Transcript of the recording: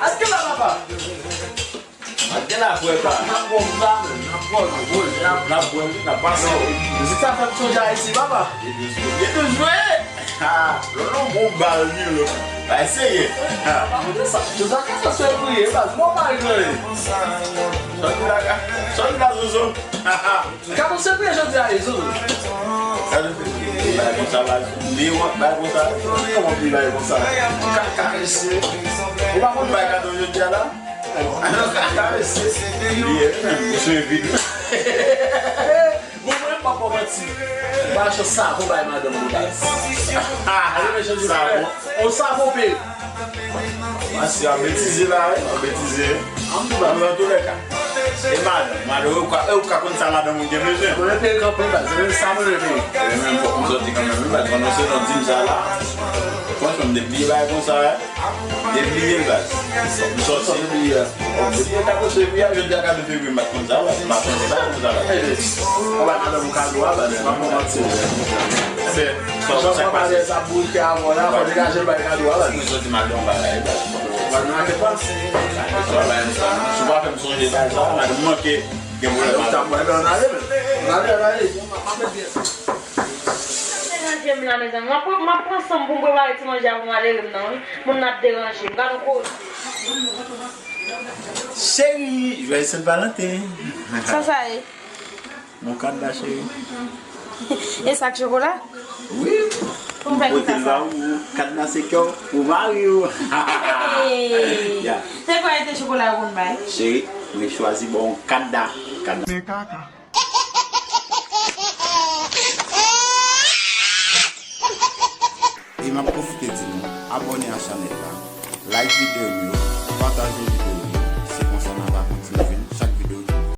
Aqui lá, rapaz. Aqui na rua, tá? Na boa, na passa. Você tá falando já esse baba? E dos joelhos? Ah, eu não vou barulho. Vai ser. Tu já quer essa sua mulher, mas não vai ganhar. Só que dá Zuzu. Acabou sempre a gente aí, Zuzu. Vai contar lá. Vai contar. Como que vai contar? Cara, esse. O bagulho vai cada um dia lá. Cara, esse. Isso é vídeo. Vamos para o assim. Baixa o sabão, vai, madame. Aí deixa de sabão. O sabão, Pedro. Mas se a bêtise lá, a bêtise. Vamos lá, tu é cá. E mano, eu cá quando salada muito mesmo. Quando eu tenho campanha, você sabe o que é. Eu mesmo vou com os outros caminhos, mas quando você não diz lá, quando eu me depilho, vai com ça, depilho, vai. Só se depilho. Depilho, tá com você, eu já acabei de ver, mas com ça, vai com ça, Vai nada no caso lá, vai arrumar de ser. Só você fazer essa busca agora, vai ligar a gente vai ligar do lá. Não sou de madrão, vai lá. Mas não é que passa. Se vai para me sonhar, vai lá, mas não é que eu vou levar. Tá morrendo nada, velho. Nada aí. Uma porção de bumbo vai te manjar uma alegre não, mas não te deixa chegar no corpo. Chérie, joyeux Saint-Valentin. Ça, ça est. Mon candidat chérie. Et ça, chocolat? Oui. Como vai Boter que lá tá? o candidat c'est que o Mario. C'est quoi tes chocolats qu'on va? Chérie, j'ai choisi bon candidat. E m'a profité de nous abonner à la chaîne, like vidéo, partager vidéo.